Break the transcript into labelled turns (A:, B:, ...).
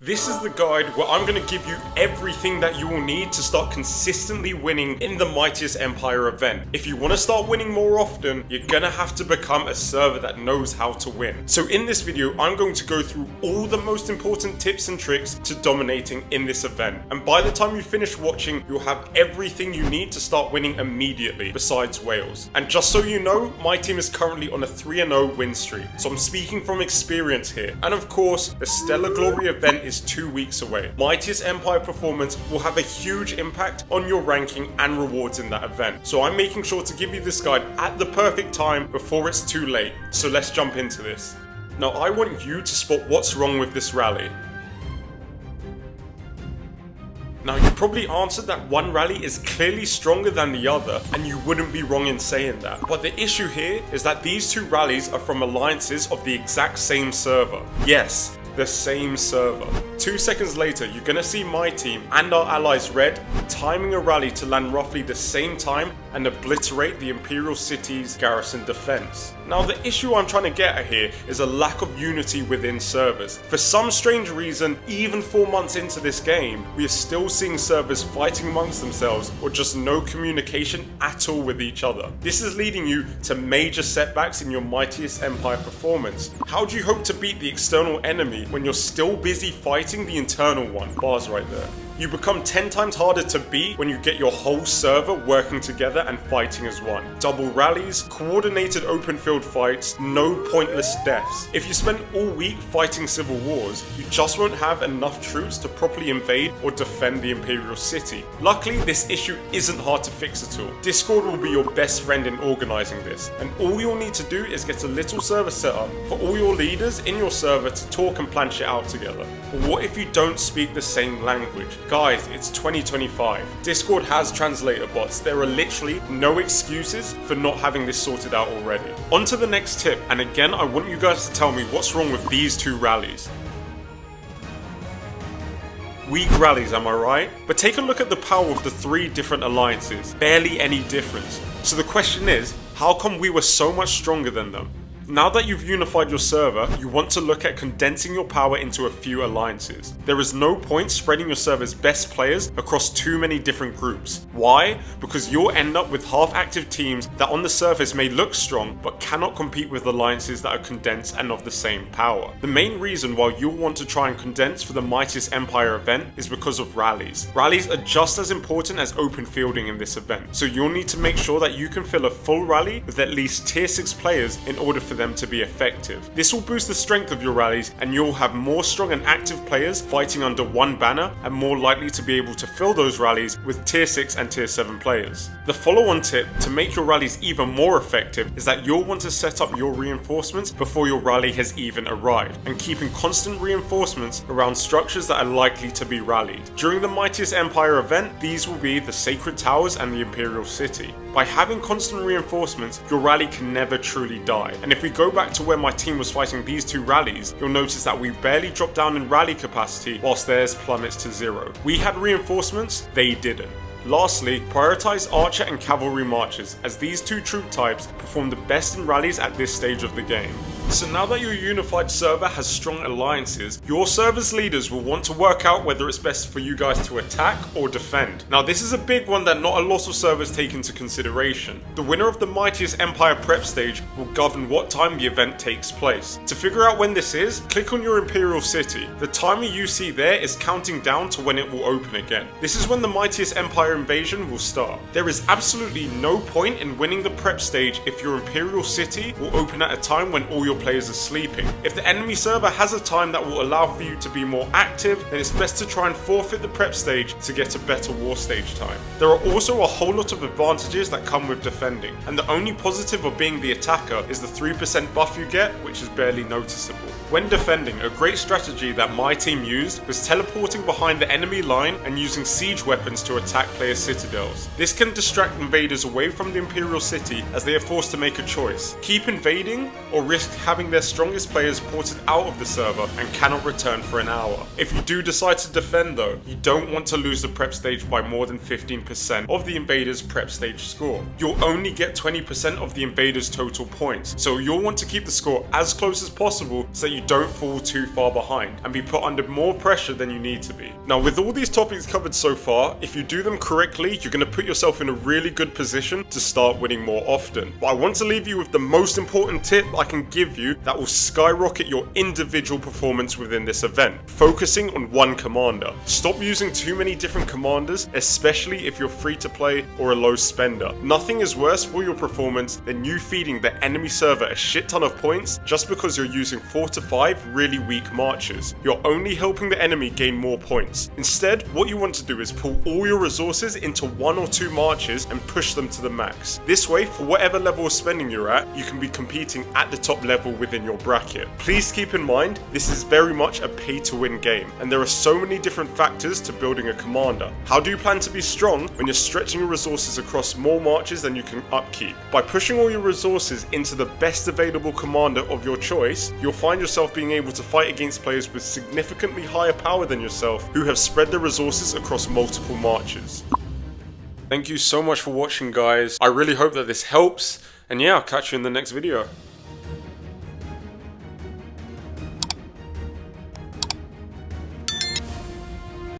A: This is the guide where I'm going to give you everything that you will need to start consistently winning in the Mightiest Empire event. If you want to start winning more often, you're going to have to become a server that knows how to win. So in this video, I'm going to go through all the most important tips and tricks to dominating in this event. And by the time you finish watching, you'll have everything you need to start winning immediately, besides Wales. And just so you know, my team is currently on a 3-0 win streak. So I'm speaking from experience here. And of course, the Stellar Glory event is 2 weeks away. Mightiest Empire performance will have a huge impact on your ranking and rewards in that event. So I'm making sure to give you this guide at the perfect time before it's too late. So let's jump into this. Now I want you to spot what's wrong with this rally. Now you probably answered that one rally is clearly stronger than the other, and you wouldn't be wrong in saying that. But the issue here is that these two rallies are from alliances of the exact same server. Yes, the same server. 2 seconds later, you're gonna see my team and our allies Red timing a rally to land roughly the same time and obliterate the Imperial City's garrison defense. Now the issue I'm trying to get at here is a lack of unity within servers. For some strange reason, even 4 months into this game, we are still seeing servers fighting amongst themselves or just no communication at all with each other. This is leading you to major setbacks in your Mightiest Empire performance. How do you hope to beat the external enemy when you're still busy fighting the internal one? Bars right there. You become 10 times harder to beat when you get your whole server working together and fighting as one. Double rallies, coordinated open field fights, no pointless deaths. If you spend all week fighting civil wars, you just won't have enough troops to properly invade or defend the Imperial City. Luckily, this issue isn't hard to fix at all. Discord will be your best friend in organizing this, and all you'll need to do is get a little server set up for all your leaders in your server to talk and plan shit out together. But what if you don't speak the same language? Guys, it's 2025. Discord has translator bots. There are literally no excuses for not having this sorted out already. On to the next tip, and again, I want you guys to tell me what's wrong with these two rallies. Weak rallies, am I right? But take a look at the power of the 3 different alliances. Barely any difference. So the question is, how come we were so much stronger than them? Now that you've unified your server, you want to look at condensing your power into a few alliances. There is no point spreading your server's best players across too many different groups. Why? Because you'll end up with half-active teams that on the surface may look strong, but cannot compete with alliances that are condensed and of the same power. The main reason why you'll want to try and condense for the Mightiest Empire event is because of rallies. Rallies are just as important as open fielding in this event, so you'll need to make sure that you can fill a full rally with at least tier 6 players in order for them to be effective. This will boost the strength of your rallies, and you'll have more strong and active players fighting under one banner and more likely to be able to fill those rallies with tier 6 and tier 7 players. The follow-on tip to make your rallies even more effective is that you'll want to set up your reinforcements before your rally has even arrived, and keeping constant reinforcements around structures that are likely to be rallied. During the Mightiest Empire event, these will be the Sacred Towers and the Imperial City. By having constant reinforcements, your rally can never truly die. And if we go back to where my team was fighting these two rallies, you'll notice that we barely dropped down in rally capacity whilst theirs plummets to 0. We had reinforcements, they didn't. Lastly, prioritize archer and cavalry marches, as these two troop types perform the best in rallies at this stage of the game. So now that your unified server has strong alliances, your server's leaders will want to work out whether it's best for you guys to attack or defend. Now this is a big one that not a lot of servers take into consideration. The winner of the Mightiest Empire prep stage will govern what time the event takes place. To figure out when this is, click on your Imperial City. The timer you see there is counting down to when it will open again. This is when the Mightiest Empire invasion will start. There is absolutely no point in winning the prep stage if your Imperial City will open at a time when all your players are sleeping. If the enemy server has a time that will allow for you to be more active, then it's best to try and forfeit the prep stage to get a better war stage time. There are also a whole lot of advantages that come with defending, and the only positive of being the attacker is the 3% buff you get, which is barely noticeable. When defending, a great strategy that my team used was teleporting behind the enemy line and using siege weapons to attack player citadels. This can distract invaders away from the Imperial City as they are forced to make a choice: keep invading or risk having their strongest players ported out of the server and cannot return for an hour. If you do decide to defend though, you don't want to lose the prep stage by more than 15% of the invader's prep stage score. You'll only get 20% of the invader's total points, so you'll want to keep the score as close as possible so that you don't fall too far behind and be put under more pressure than you need to be. Now, with all these topics covered so far, if you do them correctly, you're going to put yourself in a really good position to start winning more often. But I want to leave you with the most important tip I can give you that will skyrocket your individual performance within this event. Focusing on one commander. Stop using too many different commanders, especially if you're free to play or a low spender. Nothing is worse for your performance than you feeding the enemy server a shit ton of points just because you're using 4 to 5 really weak marches. You're only helping the enemy gain more points. Instead, what you want to do is pull all your resources into 1 or 2 marches and push them to the max. This way, for whatever level of spending you're at, you can be competing at the top level within your bracket. Please keep in mind, this is very much a pay-to-win game, and there are so many different factors to building a commander. How do you plan to be strong when you're stretching your resources across more marches than you can upkeep? By pushing all your resources into the best available commander of your choice, you'll find yourself being able to fight against players with significantly higher power than yourself who have spread their resources across multiple marches. Thank you so much for watching, guys. I really hope that this helps, and yeah, I'll catch you in the next video.